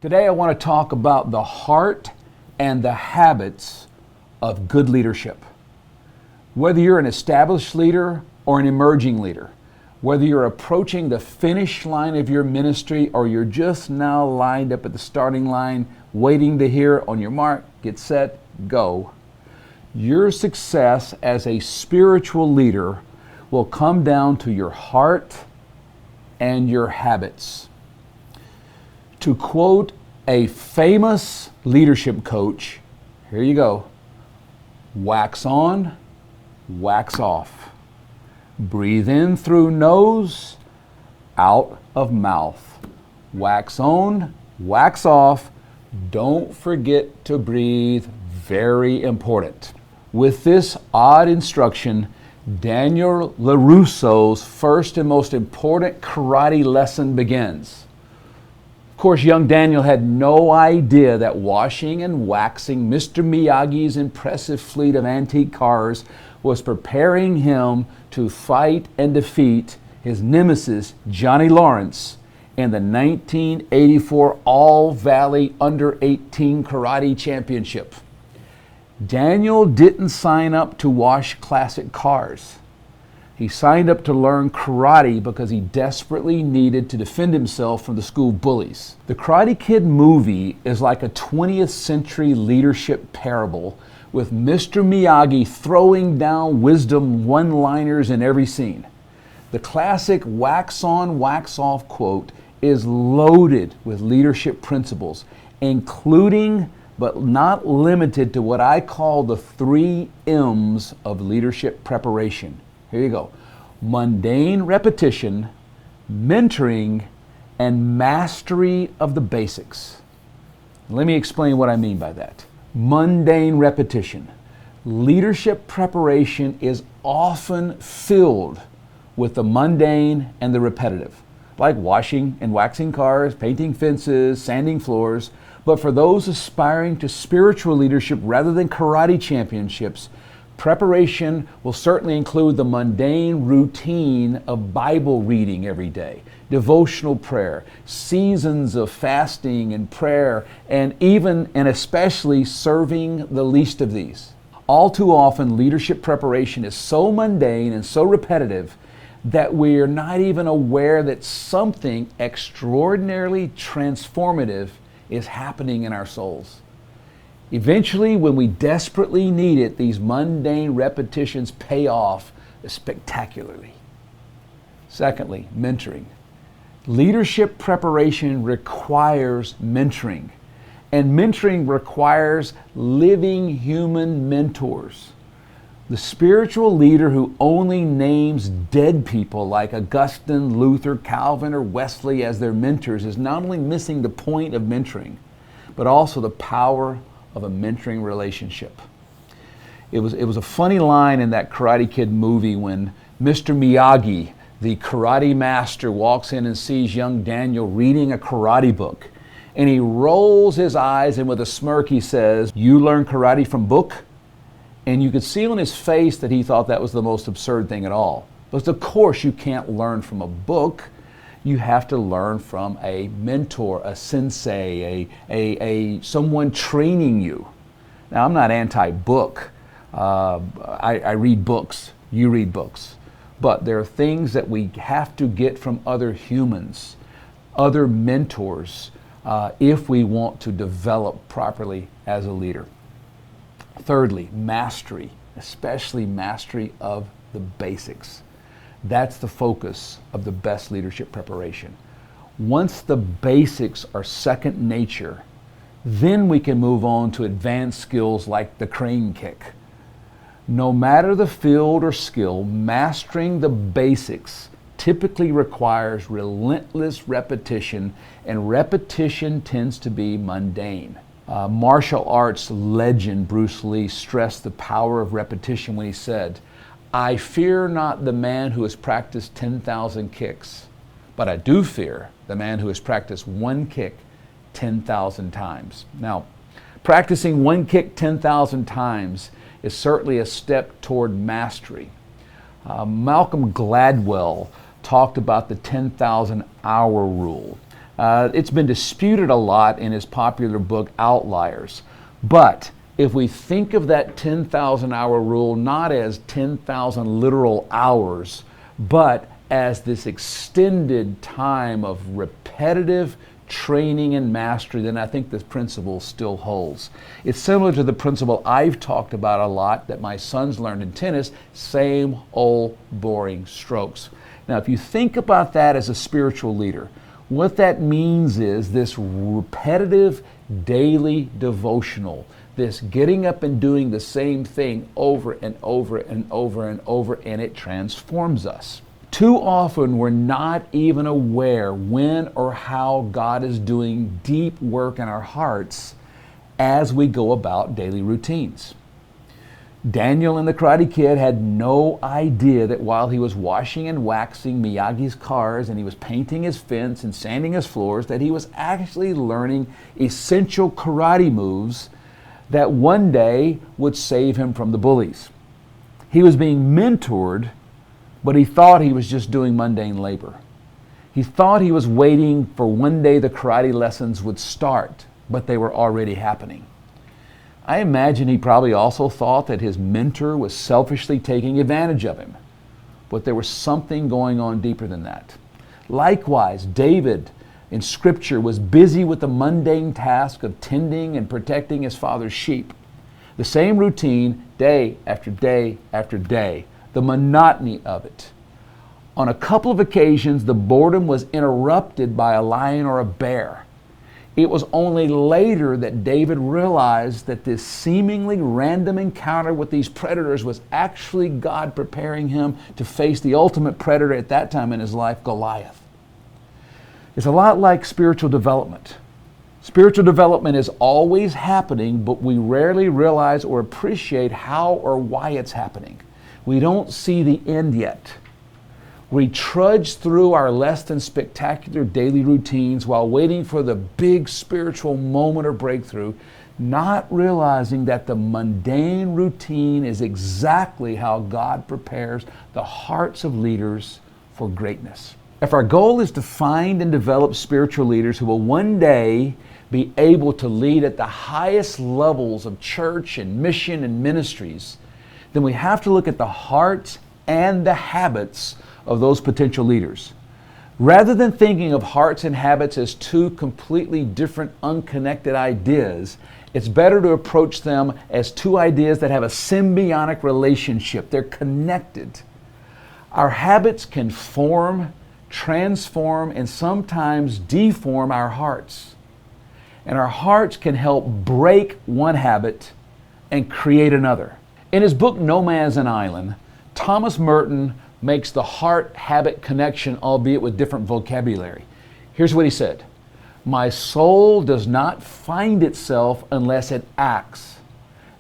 Today I want to talk about the heart and the habits of good leadership. Whether you're an established leader or an emerging leader, whether you're approaching the finish line of your ministry or you're just now lined up at the starting line waiting to hear on your mark, get set, go, your success as a spiritual leader will come down to your heart and your habits. To quote a famous leadership coach, here you go, wax on, wax off. Breathe in through nose, out of mouth. Wax on, wax off. Don't forget to breathe, very important. With this odd instruction, Daniel LaRusso's first and most important karate lesson begins. Of course, young Daniel had no idea that washing and waxing Mr. Miyagi's impressive fleet of antique cars was preparing him to fight and defeat his nemesis, Johnny Lawrence, in the 1984 All-Valley Under-18 Karate Championship. Daniel didn't sign up to wash classic cars. He signed up to learn karate because he desperately needed to defend himself from the school bullies. The Karate Kid movie is like a 20th century leadership parable with Mr. Miyagi throwing down wisdom one-liners in every scene. The classic wax on, wax off quote is loaded with leadership principles, including but not limited to what I call the 3 M's of leadership preparation. Here you go. Mundane repetition, mentoring, and mastery of the basics. Let me explain what I mean by that. Mundane repetition. Leadership preparation is often filled with the mundane and the repetitive, like washing and waxing cars, painting fences, sanding floors. But for those aspiring to spiritual leadership rather than karate championships, preparation will certainly include the mundane routine of Bible reading every day, devotional prayer, seasons of fasting and prayer, and even and especially serving the least of these. All too often, leadership preparation is so mundane and so repetitive that we're not even aware that something extraordinarily transformative is happening in our souls. Eventually, when we desperately need it, these mundane repetitions pay off spectacularly. Secondly, mentoring. Leadership preparation requires mentoring, and mentoring requires living human mentors. The spiritual leader who only names dead people like Augustine, Luther, Calvin, or Wesley as their mentors is not only missing the point of mentoring, but also the power of a mentoring relationship. It was a funny line in that Karate Kid movie when Mr. Miyagi, the karate master, walks in and sees young Daniel reading a karate book. And he rolls his eyes and with a smirk he says, "You learn karate from book?" And you could see on his face that he thought that was the most absurd thing at all. But of course you can't learn from a book. You have to learn from a mentor, a sensei, someone training you. Now, I'm not anti-book. I read books. You read books. But there are things that we have to get from other humans, other mentors, if we want to develop properly as a leader. Thirdly, mastery, especially mastery of the basics. That's the focus of the best leadership preparation. Once the basics are second nature, then we can move on to advanced skills like the crane kick. No matter the field or skill, mastering the basics typically requires relentless repetition, and repetition tends to be mundane. Martial arts legend Bruce Lee stressed the power of repetition when he said, "I fear not the man who has practiced 10,000 kicks, but I do fear the man who has practiced one kick 10,000 times." Now, practicing one kick 10,000 times is certainly a step toward mastery. Malcolm Gladwell talked about the 10,000 hour rule. It's been disputed a lot in his popular book, Outliers. But if we think of that 10,000 hour rule not as 10,000 literal hours, but as this extended time of repetitive training and mastery, then I think this principle still holds. It's similar to the principle I've talked about a lot that my sons learned in tennis, same old boring strokes. Now, if you think about that as a spiritual leader, what that means is this repetitive daily devotional, this getting up and doing the same thing over and over and over and over, and it transforms us. Too often we're not even aware when or how God is doing deep work in our hearts as we go about daily routines. Daniel and the Karate Kid had no idea that while he was washing and waxing Miyagi's cars and he was painting his fence and sanding his floors, that he was actually learning essential karate moves that one day would save him from the bullies. He was being mentored, but he thought he was just doing mundane labor. He thought he was waiting for one day the karate lessons would start, but they were already happening. I imagine he probably also thought that his mentor was selfishly taking advantage of him, but there was something going on deeper than that. Likewise, David in Scripture was busy with the mundane task of tending and protecting his father's sheep. The same routine, day after day after day. The monotony of it. On a couple of occasions, the boredom was interrupted by a lion or a bear. It was only later that David realized that this seemingly random encounter with these predators was actually God preparing him to face the ultimate predator at that time in his life, Goliath. It's a lot like spiritual development. Spiritual development is always happening, but we rarely realize or appreciate how or why it's happening. We don't see the end yet. We trudge through our less than spectacular daily routines while waiting for the big spiritual moment or breakthrough, not realizing that the mundane routine is exactly how God prepares the hearts of leaders for greatness. If our goal is to find and develop spiritual leaders who will one day be able to lead at the highest levels of church and mission and ministries, then we have to look at the hearts and the habits of those potential leaders. Rather than thinking of hearts and habits as two completely different, unconnected ideas, it's better to approach them as two ideas that have a symbiotic relationship. They're connected. Our habits can form, transform, and sometimes deform our hearts. And our hearts can help break one habit and create another. In his book, No Man's an Island, Thomas Merton makes the heart-habit connection, albeit with different vocabulary. Here's what he said: "My soul does not find itself unless it acts.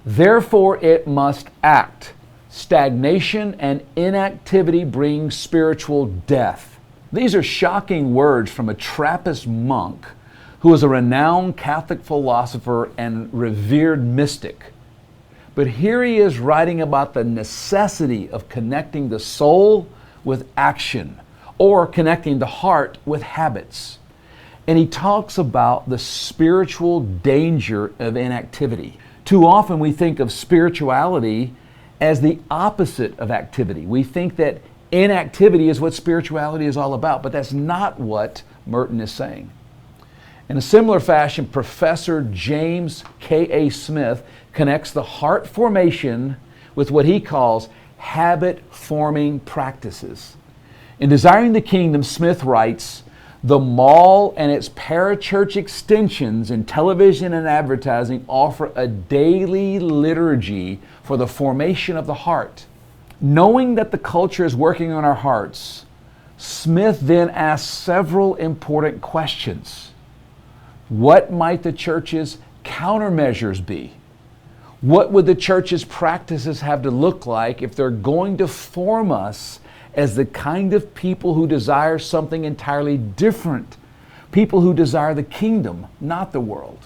Therefore, it must act. Stagnation and inactivity bring spiritual death." These are shocking words from a Trappist monk who was a renowned Catholic philosopher and revered mystic. But here he is writing about the necessity of connecting the soul with action, or connecting the heart with habits. And he talks about the spiritual danger of inactivity. Too often we think of spirituality as the opposite of activity. We think that inactivity is what spirituality is all about, but that's not what Merton is saying. In a similar fashion, Professor James K.A. Smith connects the heart formation with what he calls habit-forming practices. In Desiring the Kingdom, Smith writes, "The mall and its parachurch extensions in television and advertising offer a daily liturgy for the formation of the heart." Knowing that the culture is working on our hearts, Smith then asks several important questions. What might the church's countermeasures be? What would the church's practices have to look like if they're going to form us as the kind of people who desire something entirely different? People who desire the kingdom, not the world.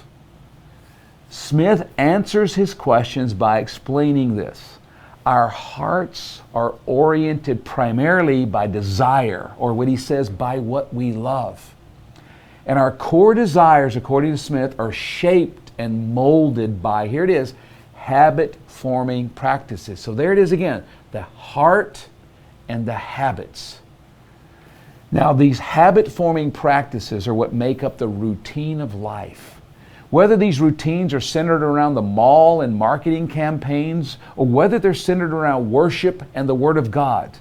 Smith answers his questions by explaining this. Our hearts are oriented primarily by desire, or what he says, by what we love. And our core desires, according to Smith, are shaped and molded by, here it is, habit-forming practices. So there it is again, the heart and the habits. Now, these habit-forming practices are what make up the routine of life. Whether these routines are centered around the mall and marketing campaigns, or whether they're centered around worship and the Word of God.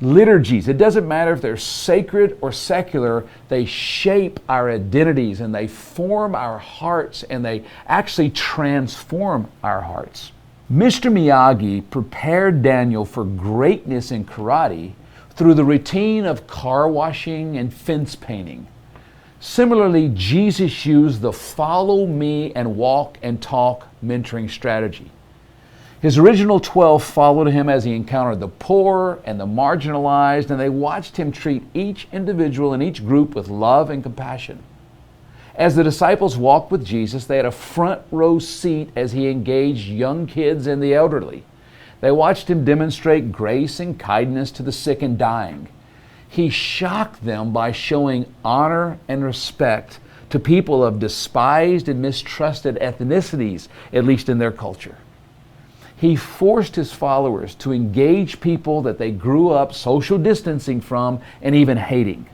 Liturgies, it doesn't matter if they're sacred or secular, they shape our identities and they form our hearts and they actually transform our hearts. Mr. Miyagi prepared Daniel for greatness in karate through the routine of car washing and fence painting. Similarly, Jesus used the follow me and walk and talk mentoring strategy. His original 12 followed him as he encountered the poor and the marginalized, and they watched him treat each individual in each group with love and compassion. As the disciples walked with Jesus, they had a front row seat as he engaged young kids and the elderly. They watched him demonstrate grace and kindness to the sick and dying. He shocked them by showing honor and respect to people of despised and mistrusted ethnicities, at least in their culture. He forced his followers to engage people that they grew up social distancing from and even hating.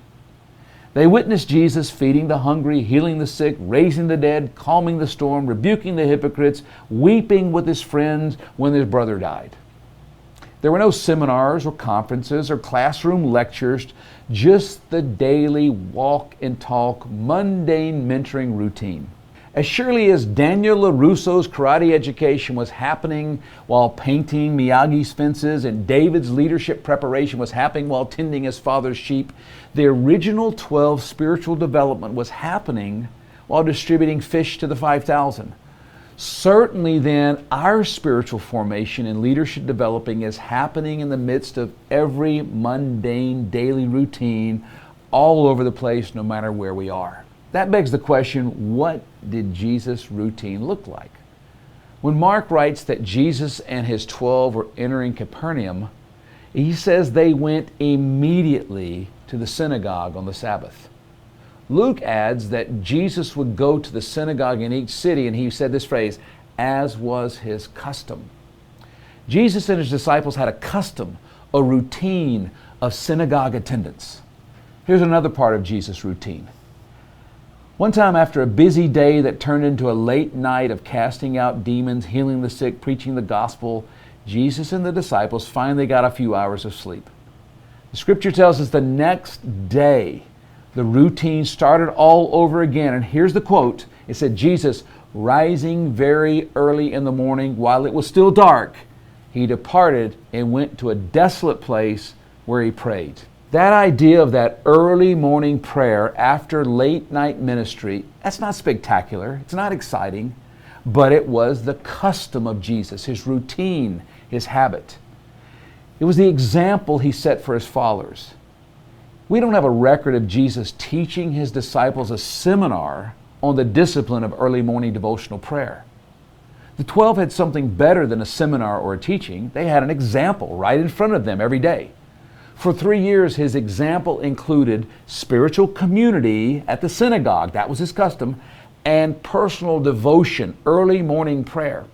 They witnessed Jesus feeding the hungry, healing the sick, raising the dead, calming the storm, rebuking the hypocrites, weeping with his friends when his brother died. There were no seminars or conferences or classroom lectures, just the daily walk and talk, mundane mentoring routine. As surely as Daniel LaRusso's karate education was happening while painting Miyagi's fences and David's leadership preparation was happening while tending his father's sheep, the original 12 spiritual development was happening while distributing fish to the 5,000. Certainly then, our spiritual formation and leadership developing is happening in the midst of every mundane daily routine all over the place, no matter where we are. That begs the question, what did Jesus' routine look like? When Mark writes that Jesus and his 12 were entering Capernaum, he says they went immediately to the synagogue on the Sabbath. Luke adds that Jesus would go to the synagogue in each city, and he said this phrase, as was his custom. Jesus and his disciples had a custom, a routine of synagogue attendance. Here's another part of Jesus' routine. One time after a busy day that turned into a late night of casting out demons, healing the sick, preaching the gospel, Jesus and the disciples finally got a few hours of sleep. The scripture tells us the next day, the routine started all over again. And here's the quote. It said, Jesus, rising very early in the morning while it was still dark, he departed and went to a desolate place where he prayed. That idea of that early morning prayer after late night ministry, that's not spectacular, it's not exciting, but it was the custom of Jesus, his routine, his habit. It was the example he set for his followers. We don't have a record of Jesus teaching his disciples a seminar on the discipline of early morning devotional prayer. The 12 had something better than a seminar or a teaching. They had an example right in front of them every day. For 3 years, his example included spiritual community at the synagogue, that was his custom, and personal devotion, early morning prayer.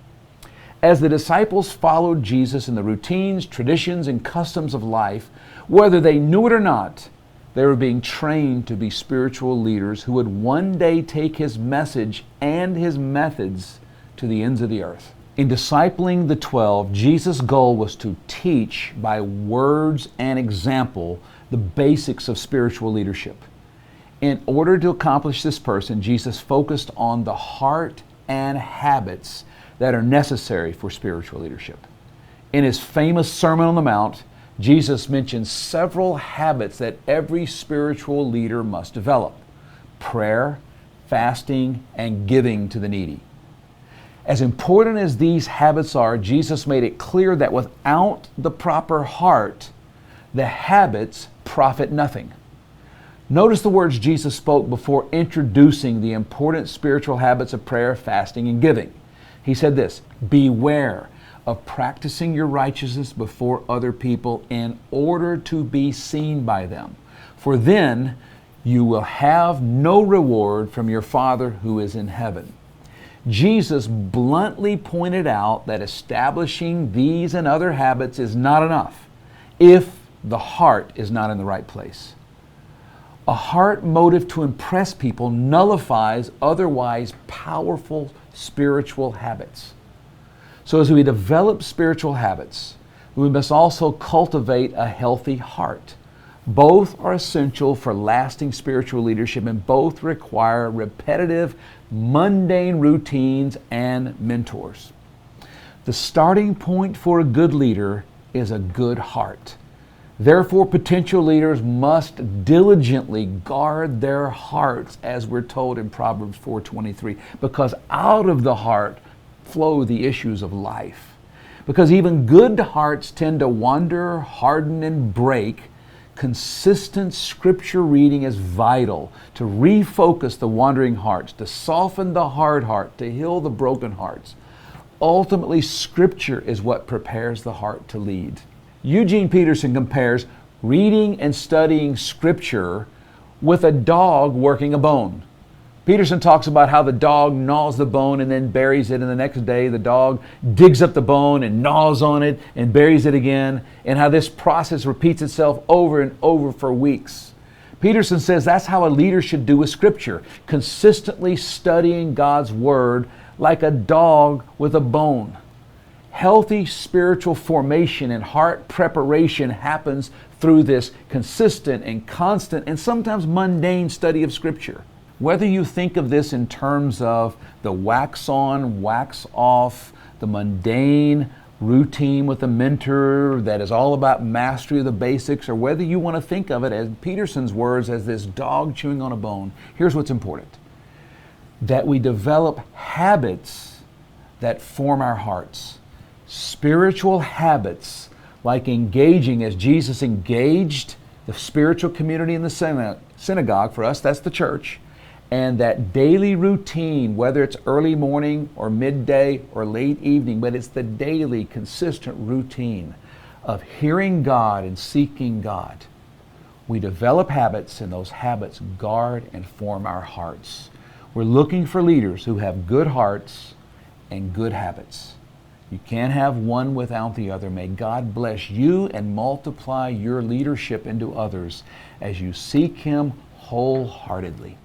As the disciples followed Jesus in the routines, traditions, and customs of life, whether they knew it or not, they were being trained to be spiritual leaders who would one day take his message and his methods to the ends of the earth. In discipling the 12, Jesus' goal was to teach by words and example the basics of spiritual leadership. In order to accomplish this person, Jesus focused on the heart and habits that are necessary for spiritual leadership. In his famous Sermon on the Mount, Jesus mentions several habits that every spiritual leader must develop: prayer, fasting, and giving to the needy. As important as these habits are, Jesus made it clear that without the proper heart, the habits profit nothing. Notice the words Jesus spoke before introducing the important spiritual habits of prayer, fasting, and giving. He said this, beware of practicing your righteousness before other people in order to be seen by them. For then you will have no reward from your Father who is in heaven. Jesus bluntly pointed out that establishing these and other habits is not enough if the heart is not in the right place. A heart motive to impress people nullifies otherwise powerful spiritual habits. So as we develop spiritual habits, we must also cultivate a healthy heart. Both are essential for lasting spiritual leadership, and both require repetitive, mundane routines and mentors. The starting point for a good leader is a good heart. Therefore, potential leaders must diligently guard their hearts, as we're told in Proverbs 4:23, because out of the heart flow the issues of life. Because even good hearts tend to wander, harden, and break, consistent scripture reading is vital to refocus the wandering hearts, to soften the hard heart, to heal the broken hearts. Ultimately, scripture is what prepares the heart to lead. Eugene Peterson compares reading and studying scripture with a dog working a bone. Peterson talks about how the dog gnaws the bone and then buries it, and the next day the dog digs up the bone and gnaws on it and buries it again, and how this process repeats itself over and over for weeks. Peterson says that's how a leader should do with Scripture, consistently studying God's Word like a dog with a bone. Healthy spiritual formation and heart preparation happens through this consistent and constant and sometimes mundane study of Scripture. Whether you think of this in terms of the wax on, wax off, the mundane routine with a mentor that is all about mastery of the basics, or whether you want to think of it, as Peterson's words, as this dog chewing on a bone, here's what's important. That we develop habits that form our hearts. Spiritual habits like engaging as Jesus engaged the spiritual community in the synagogue. For us, that's the church. And that daily routine, whether it's early morning or midday or late evening, but it's the daily, consistent routine of hearing God and seeking God. We develop habits, and those habits guard and form our hearts. We're looking for leaders who have good hearts and good habits. You can't have one without the other. May God bless you and multiply your leadership into others as you seek Him wholeheartedly.